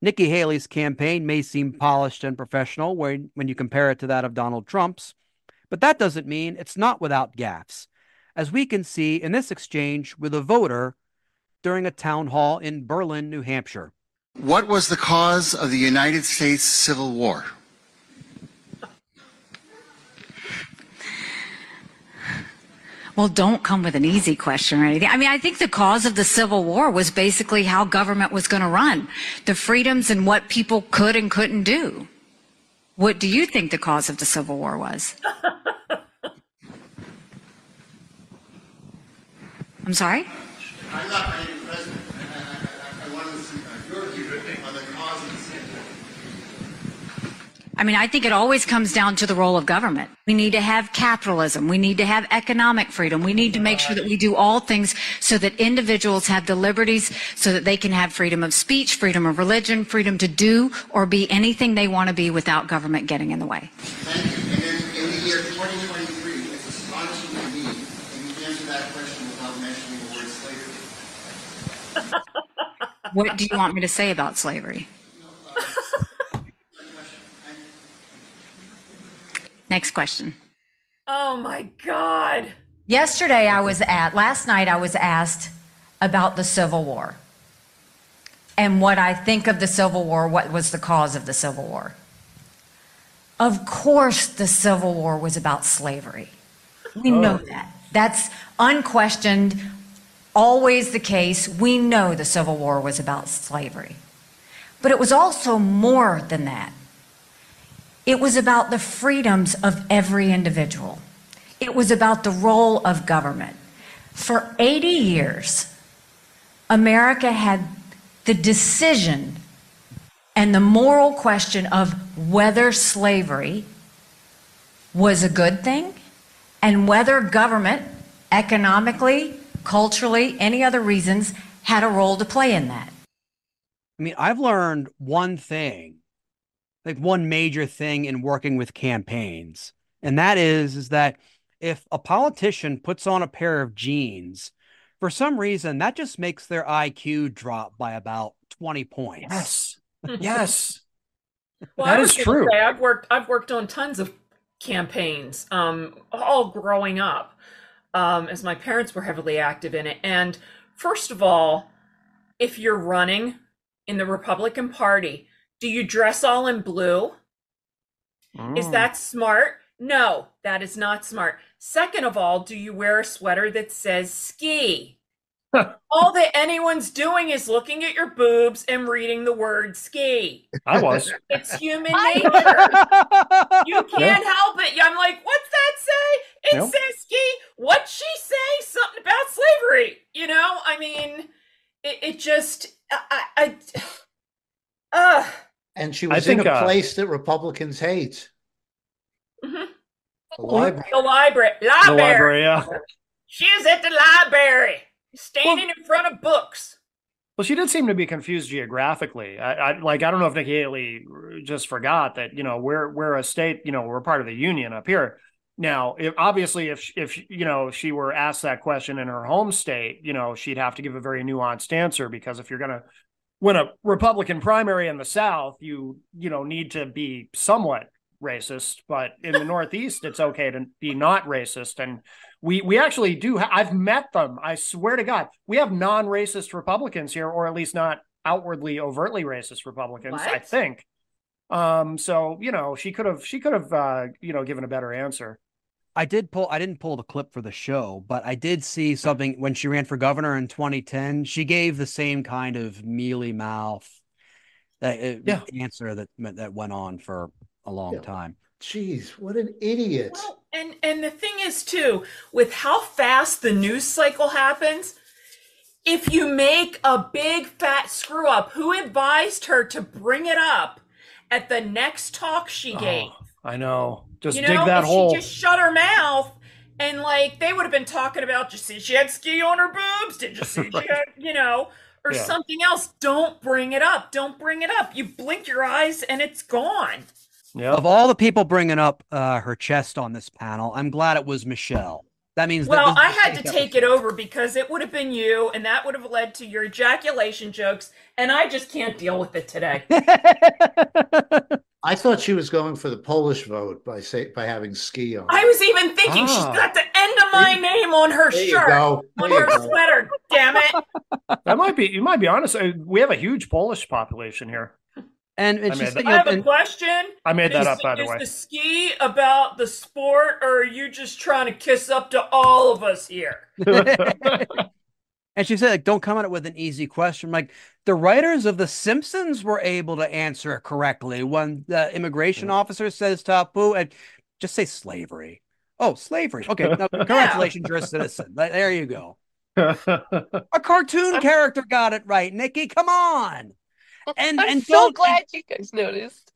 Nikki Haley's campaign may seem polished and professional when you compare it to that of Donald Trump's, but that doesn't mean it's not without gaffes, as we can see in this exchange with a voter during a town hall in Berlin, New Hampshire. What was the cause of the United States Civil War? Well, don't come with an easy question or anything. I mean, I think the cause of the Civil War was basically how government was going to run, the freedoms and what people could and couldn't do. What do you think the cause of the Civil War was? I'm sorry? I'm not running for president. I wanted to see your view on the cause of the Civil War. I mean, I think it always comes down to the role of government. We need to have capitalism. We need to have economic freedom. We need to make sure that we do all things so that individuals have the liberties so that they can have freedom of speech, freedom of religion, freedom to do or be anything they want to be without government getting in the way. Thank you. And then in the year 2023, it's astonishing to me that you answer that question without mentioning the word slavery. What do you want me to say about slavery? Next question. Oh my God. Last night I was asked about the Civil War and what I think of the Civil War, what was the cause of the Civil War. Of course, the Civil War was about slavery. We know that. That's unquestioned, always the case. We know the Civil War was about slavery. But it was also more than that. It was about the freedoms of every individual. It was about the role of government. For 80 years, America had the decision and the moral question of whether slavery was a good thing and whether government, economically, culturally, any other reasons, had a role to play in that. I mean, I've learned one thing, like one major thing in working with campaigns, and that is that if a politician puts on a pair of jeans, for some reason, that just makes their IQ drop by about 20 points. Yes. Yes. Well, that is true. Say, I've worked on tons of campaigns, all growing up, as my parents were heavily active in it. And first of all, if you're running in the Republican Party, do you dress all in blue? Is that smart? No, that is not smart. Second of all, do you wear a sweater that says ski? All that anyone's doing is looking at your boobs and reading the word ski. I was. It's human nature. You can't help it. I'm like, what's that say? It says ski. What'd she say? Something about slavery. You know, I mean, it just, And she was in a place that Republicans hate. Mm-hmm. The library. The library. The library, yeah. She is at the library, standing in front of books. Well, she did seem to be confused geographically. I don't know if Nikki Haley just forgot that, you know, we're a state, you know, we're part of the union up here. Now, if you know, she were asked that question in her home state, you know, she'd have to give a very nuanced answer, because if you're going to win a Republican primary in the South, you know, need to be somewhat racist. But in the Northeast, it's okay to be not racist. And we actually do. I've met them. I swear to God, we have non-racist Republicans here, or at least not outwardly, overtly racist Republicans, What? I think. So, you know, she could have, you know, given a better answer. I didn't pull the clip for the show, but I did see something when she ran for governor in 2010. She gave the same kind of mealy mouth answer that went on for a long time. Jeez, what an idiot. Well, and the thing is, too, with how fast the news cycle happens, if you make a big fat screw up, who advised her to bring it up at the next talk she gave? I know. Just You dig know, that if hole. she just shut her mouth, and like they would have been talking about, did you see she had ski on her boobs? Did you see she had, you know, or something else? Don't bring it up. Don't bring it up. You blink your eyes and it's gone. Of all the people bringing up her chest on this panel, I'm glad it was Michele. That means Well, that I had to take it over because it would have been you, and that would have led to your ejaculation jokes, and I just can't deal with it today. I thought she was going for the Polish vote by having ski on. I was even thinking she's got the end of my name on her shirt, on her sweater. Damn it! That might be. You might be honest. We have a huge Polish population here. And I have a question. I made that up, by the way. Is the ski about the sport, or are you just trying to kiss up to all of us here? And she said, like, don't come at it with an easy question. Like, the writers of The Simpsons were able to answer it correctly when the immigration officer says tapu, and just say slavery. Oh, slavery. Okay, now, congratulations, you're a citizen. There you go. A cartoon character got it right, Nikki. Come on. I'm so glad you guys noticed.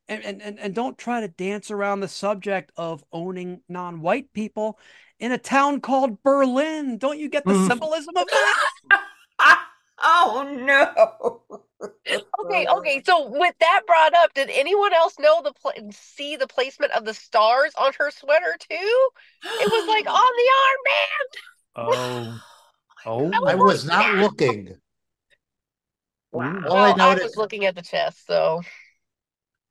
And don't try to dance around the subject of owning non-white people in a town called Berlin. Don't you get the symbolism of that? Oh no. Okay. So with that brought up, did anyone else know see the placement of the stars on her sweater too? It was like on the armband. I was not looking. Wow. Well, I was looking at the chest, so.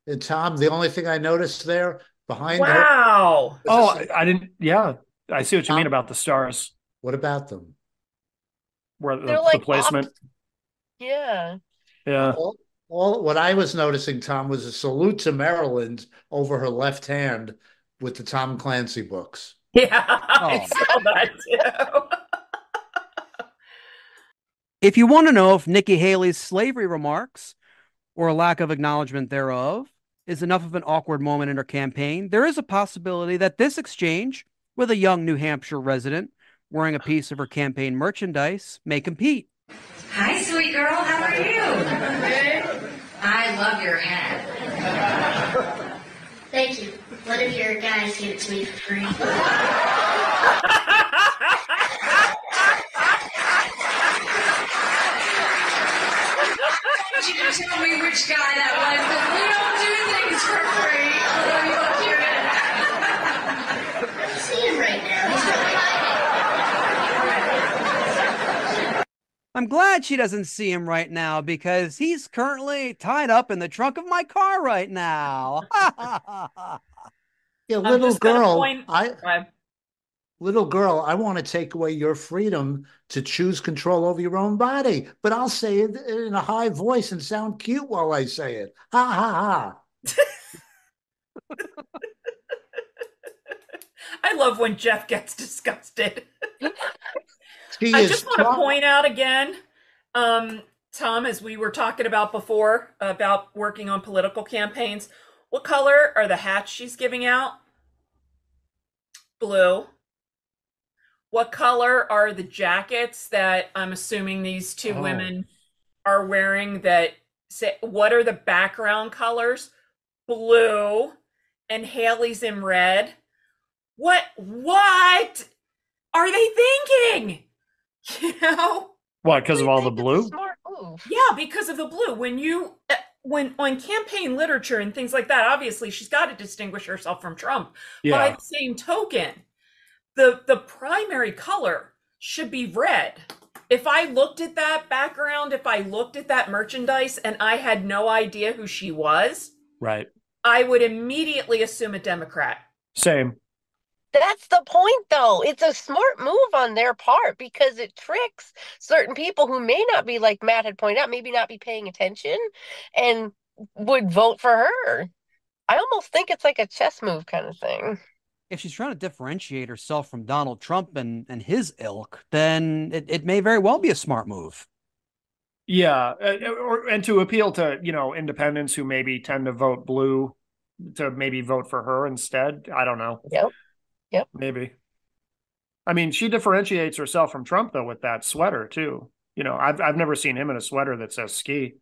And Tom, the only thing I noticed there behind her. Wow. I didn't. Yeah, I see what you mean about the stars. What about them? Where the placement? Yeah. Yeah. All what I was noticing, Tom, was a salute to Maryland over her left hand with the Tom Clancy books. Yeah, I saw that too. If you want to know if Nikki Haley's slavery remarks, or a lack of acknowledgement thereof, is enough of an awkward moment in her campaign, there is a possibility that this exchange with a young New Hampshire resident wearing a piece of her campaign merchandise may compete. Hi, sweet girl. How are you? I love your hat. Thank you. One of your guys gave it to me for free. You can tell me which guy that was, but we don't do things for free. I don't see him right now. He's really I'm glad she doesn't see him right now because he's currently tied up in the trunk of my car right now. Yeah, little girl, I want to take away your freedom to choose control over your own body, but I'll say it in a high voice and sound cute while I say it. Ha, ha, ha. I love when Jeff gets disgusted. I just want to point out again, Tom, as we were talking about before, about working on political campaigns, what color are the hats she's giving out? Blue. What color are the jackets that I'm assuming these two women are wearing that say, what are the background colors? Blue, and Haley's in red. What are they thinking? You know? What, because of all the blue? Yeah, because of the blue. When on campaign literature and things like that, obviously she's got to distinguish herself from Trump. Yeah. By the same token, the primary color should be red. If I looked at that background, if I looked at that merchandise and I had no idea who she was, right, I would immediately assume a Democrat. Same. That's the point, though. It's a smart move on their part because it tricks certain people who may not be, like Matt had pointed out, maybe not be paying attention and would vote for her. I almost think it's like a chess move kind of thing. If she's trying to differentiate herself from Donald Trump and his ilk, then it may very well be a smart move. Yeah, and to appeal to, independents who maybe tend to vote blue, to maybe vote for her instead. I don't know. Yep. Maybe. I mean, she differentiates herself from Trump, though, with that sweater, too. I've never seen him in a sweater that says ski.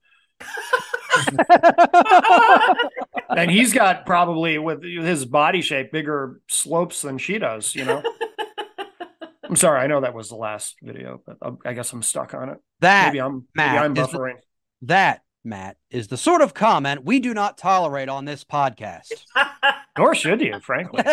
And he's got probably, with his body shape, bigger slopes than she does, I'm sorry, I know that was the last video, but I guess I'm stuck on it. Maybe I'm buffering. Matt, is the sort of comment we do not tolerate on this podcast. Nor should you, frankly.